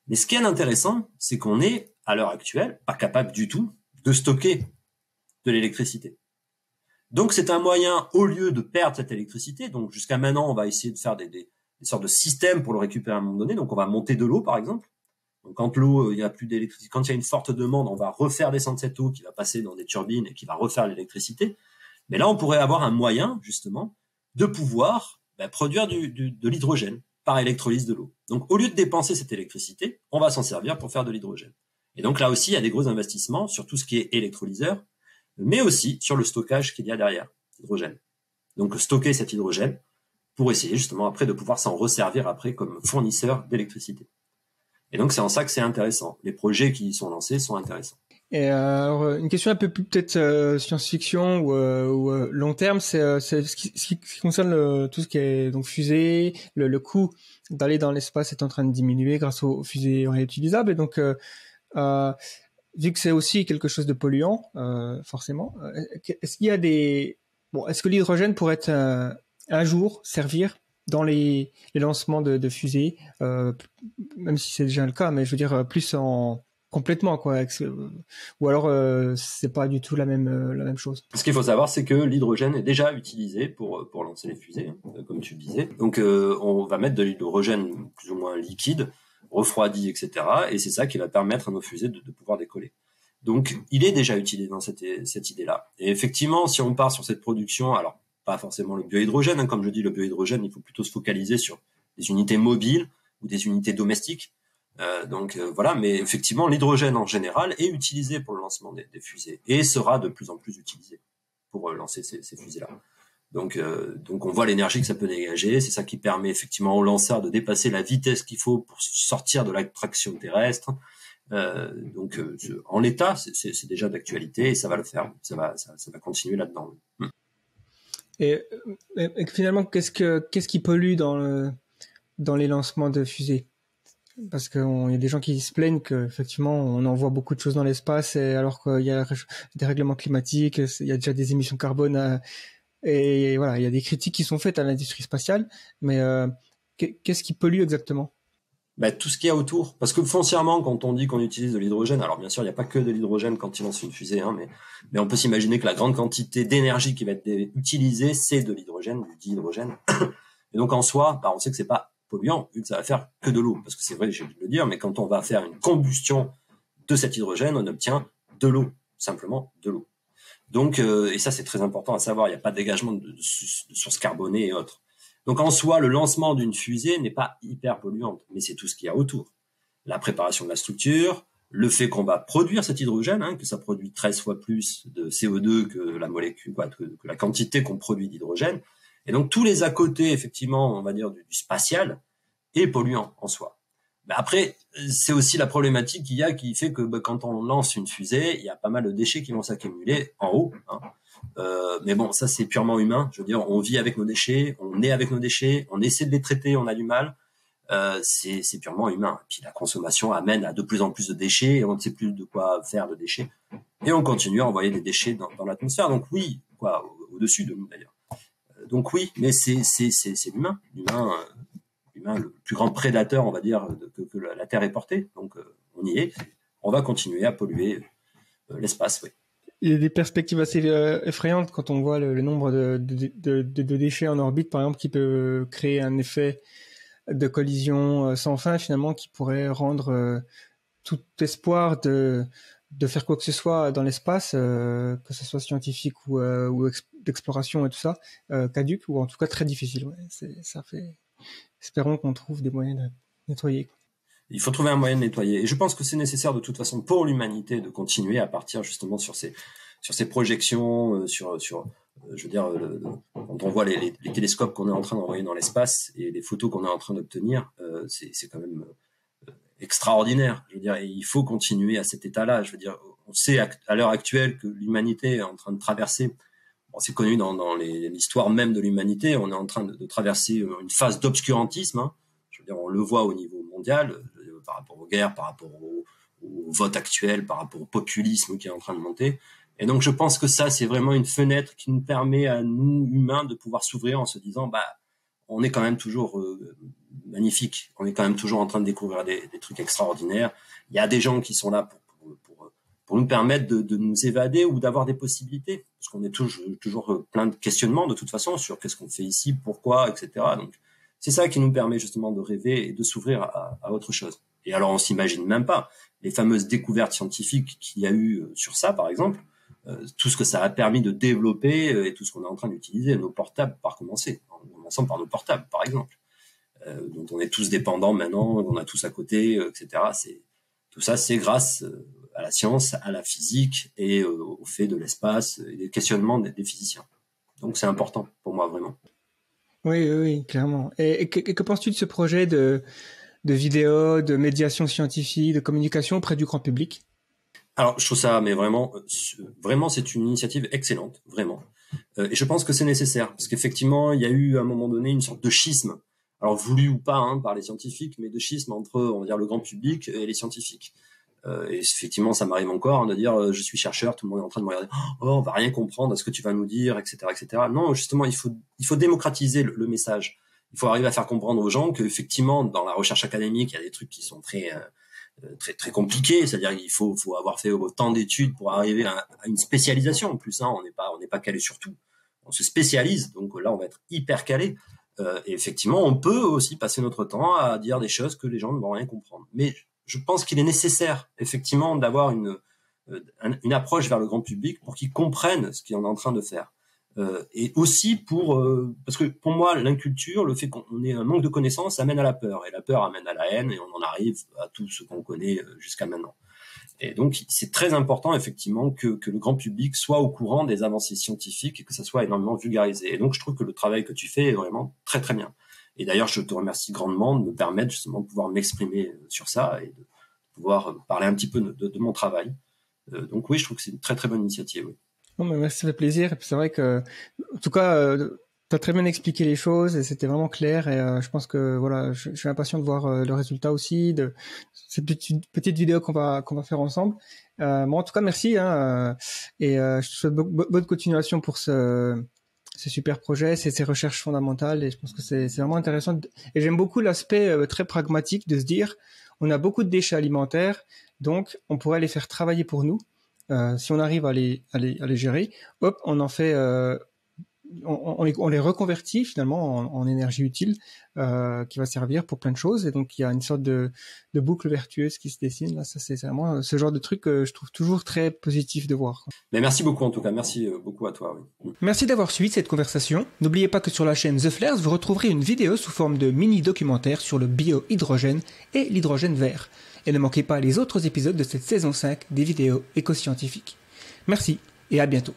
Mais ce qui est intéressant, c'est qu'on est, à l'heure actuelle, pas capable du tout de stocker de l'électricité. Donc c'est un moyen, au lieu de perdre cette électricité, donc jusqu'à maintenant on va essayer de faire des sortes de systèmes pour le récupérer à un moment donné, donc on va monter de l'eau par exemple. Donc quand l'eau, il y a plus d'électricité, quand il y a une forte demande, on va refaire descendre cette eau qui va passer dans des turbines et qui va refaire l'électricité. Mais là on pourrait avoir un moyen justement de pouvoir produire de l'hydrogène par électrolyse de l'eau. Donc au lieu de dépenser cette électricité, on va s'en servir pour faire de l'hydrogène. Et donc là aussi il y a des gros investissements sur tout ce qui est électrolyseur, mais aussi sur le stockage qu'il y a derrière, l'hydrogène. Donc stocker cet hydrogène pour essayer justement après de pouvoir s'en resservir après comme fournisseur d'électricité. Et donc c'est en ça que c'est intéressant. Les projets qui sont lancés sont intéressants. Et alors, une question un peu plus peut-être science-fiction ou long terme, c'est ce qui concerne tout ce qui est donc fusée, le coût d'aller dans l'espace est en train de diminuer grâce aux fusées réutilisables. Et donc vu que c'est aussi quelque chose de polluant, forcément, est-ce qu'il y a est-ce que l'hydrogène pourrait être un jour servir dans les lancements de fusées, même si c'est déjà le cas, mais je veux dire plus complètement quoi, ou alors c'est pas du tout la même chose. Ce qu'il faut savoir, c'est que l'hydrogène est déjà utilisé pour lancer les fusées, comme tu le disais. Donc on va mettre de l'hydrogène plus ou moins liquide, refroidi, etc. Et c'est ça qui va permettre à nos fusées de pouvoir décoller. Donc il est déjà utilisé dans cette idée-là. Et effectivement, si on part sur cette production, alors pas forcément le biohydrogène, comme je dis, le biohydrogène, il faut plutôt se focaliser sur des unités mobiles ou des unités domestiques. Voilà, mais effectivement, l'hydrogène en général est utilisé pour le lancement des fusées et sera de plus en plus utilisé pour lancer ces fusées-là. Donc on voit l'énergie que ça peut dégager, c'est ça qui permet effectivement aux lanceurs de dépasser la vitesse qu'il faut pour sortir de l'attraction terrestre. En l'état, c'est déjà d'actualité et ça va le faire, ça va continuer là-dedans. Et finalement, qu'est-ce qui pollue dans les lancements de fusées? Parce qu'il y a des gens qui se plaignent qu'effectivement on envoie beaucoup de choses dans l'espace alors qu'il y a des règlements climatiques, il y a déjà des émissions carbone et voilà, il y a des critiques qui sont faites à l'industrie spatiale, mais qu'est-ce qui pollue exactement? Tout ce qu'il y a autour, parce que foncièrement quand on dit qu'on utilise de l'hydrogène, alors bien sûr il n'y a pas que de l'hydrogène quand il lance une fusée, mais on peut s'imaginer que la grande quantité d'énergie qui va être utilisée c'est de l'hydrogène, du dihydrogène. Et donc en soi, on sait que c'est pas polluant vu que ça va faire que de l'eau, parce que c'est vrai, j'ai oublié de le dire, mais quand on va faire une combustion de cet hydrogène, on obtient de l'eau, simplement de l'eau. Donc et ça c'est très important à savoir, il n'y a pas de dégagement de sources carbonées et autres. Donc en soi, le lancement d'une fusée n'est pas hyper polluante, mais c'est tout ce qu'il y a autour. La préparation de la structure, le fait qu'on va produire cet hydrogène, que ça produit 13 fois plus de CO2 que la molécule, que la quantité qu'on produit d'hydrogène. Et donc tous les à côté, effectivement, on va dire du spatial, est polluant en soi. Mais après, c'est aussi la problématique qu'il y a qui fait que quand on lance une fusée, il y a pas mal de déchets qui vont s'accumuler en haut. Mais bon, ça c'est purement humain. Je veux dire, on vit avec nos déchets, on est avec nos déchets, on essaie de les traiter, on a du mal. C'est purement humain. Et puis la consommation amène à de plus en plus de déchets et on ne sait plus de quoi faire de déchets. Et on continue à envoyer des déchets dans l'atmosphère. Donc oui, au-dessus de nous d'ailleurs. Donc oui, mais c'est l'humain. L'humain, le plus grand prédateur, on va dire, que la Terre ait porté. Donc on y est. On va continuer à polluer l'espace, oui. Il y a des perspectives assez effrayantes quand on voit le nombre de déchets en orbite, par exemple, qui peut créer un effet de collision sans fin, finalement, qui pourrait rendre tout espoir de faire quoi que ce soit dans l'espace, que ce soit scientifique ou d'exploration et tout ça, caduque, ou en tout cas très difficile. Ouais. Ça fait... Espérons qu'on trouve des moyens de nettoyer. Il faut trouver un moyen de nettoyer. Et je pense que c'est nécessaire de toute façon pour l'humanité de continuer à partir justement sur ces projections, je veux dire, quand on voit les télescopes qu'on est en train d'envoyer dans l'espace et les photos qu'on est en train d'obtenir, c'est quand même extraordinaire. Je veux dire, et il faut continuer à cet état-là. Je veux dire, on sait à l'heure actuelle que l'humanité est en train de traverser. Bon, c'est connu dans l'histoire même de l'humanité. On est en train de traverser une phase d'obscurantisme. Hein. Je veux dire, on le voit au niveau mondial, par rapport aux guerres, par rapport au vote actuel, par rapport au populisme qui est en train de monter. Et donc, je pense que ça, c'est vraiment une fenêtre qui nous permet à nous, humains, de pouvoir s'ouvrir en se disant, on est quand même toujours magnifique. On est quand même toujours en train de découvrir des trucs extraordinaires. Il y a des gens qui sont là pour nous permettre de nous évader ou d'avoir des possibilités. Parce qu'on est toujours plein de questionnements, de toute façon, sur qu'est-ce qu'on fait ici, pourquoi, etc. Donc, c'est ça qui nous permet justement de rêver et de s'ouvrir à autre chose. Et alors, on s'imagine même pas les fameuses découvertes scientifiques qu'il y a eu sur ça, par exemple, tout ce que ça a permis de développer et tout ce qu'on est en train d'utiliser, nos portables en commençant par nos portables, par exemple, dont on est tous dépendants maintenant, on a tous à côté, etc. Tout ça, c'est grâce à la science, à la physique et au fait de l'espace et des questionnements des physiciens. Donc, c'est important pour moi, vraiment. Oui, clairement. Et que penses-tu de ce projet de vidéo, de médiation scientifique, de communication auprès du grand public? Alors, je trouve ça, mais vraiment, c'est une initiative excellente, vraiment. Et je pense que c'est nécessaire, parce qu'effectivement, il y a eu à un moment donné une sorte de schisme, alors voulu ou pas par les scientifiques, mais de schisme entre, on va dire, le grand public et les scientifiques. Et effectivement, ça m'arrive encore de dire, je suis chercheur, tout le monde est en train de me regarder, on va rien comprendre à ce que tu vas nous dire, etc., etc. Non, justement, il faut démocratiser le message. Il faut arriver à faire comprendre aux gens qu'effectivement, dans la recherche académique, il y a des trucs qui sont très très compliqué, c'est-à-dire qu'il faut avoir fait autant d'études pour arriver à une spécialisation. En plus, on n'est pas calé sur tout. On se spécialise, donc là, on va être hyper calé. Et effectivement, on peut aussi passer notre temps à dire des choses que les gens ne vont rien comprendre. Mais je pense qu'il est nécessaire, effectivement, d'avoir une approche vers le grand public pour qu'ils comprennent ce qu'on est en train de faire. Et aussi parce que pour moi, l'inculture, le fait qu'on ait un manque de connaissances amène à la peur, et la peur amène à la haine, et on en arrive à tout ce qu'on connaît jusqu'à maintenant. Et donc, c'est très important, effectivement, que le grand public soit au courant des avancées scientifiques et que ça soit énormément vulgarisé. Et donc, je trouve que le travail que tu fais est vraiment très, très bien. Et d'ailleurs, je te remercie grandement de me permettre justement de pouvoir m'exprimer sur ça et de pouvoir parler un petit peu de mon travail. Donc oui, je trouve que c'est une très, très bonne initiative, oui. Non, mais merci, ça fait plaisir. Et puis c'est vrai que, en tout cas, tu as très bien expliqué les choses et c'était vraiment clair. Et je pense que voilà, je suis impatient de voir le résultat aussi de cette petite vidéo qu'on va faire ensemble. Bon, en tout cas, merci. Et je te souhaite bonne continuation pour ce super projet, ces recherches fondamentales. Et je pense que c'est vraiment intéressant. Et j'aime beaucoup l'aspect très pragmatique de se dire, on a beaucoup de déchets alimentaires, donc on pourrait les faire travailler pour nous. Si on arrive à les gérer, hop, on en fait, on les reconvertit finalement en énergie utile qui va servir pour plein de choses. Et donc il y a une sorte de boucle vertueuse qui se dessine. Là, ça c'est vraiment ce genre de truc que je trouve toujours très positif de voir. Mais merci beaucoup en tout cas, merci beaucoup à toi. Oui. Merci d'avoir suivi cette conversation. N'oubliez pas que sur la chaîne The Flares, vous retrouverez une vidéo sous forme de mini-documentaire sur le biohydrogène et l'hydrogène vert. Et ne manquez pas les autres épisodes de cette saison 5 des vidéos éco-scientifiques. Merci et à bientôt.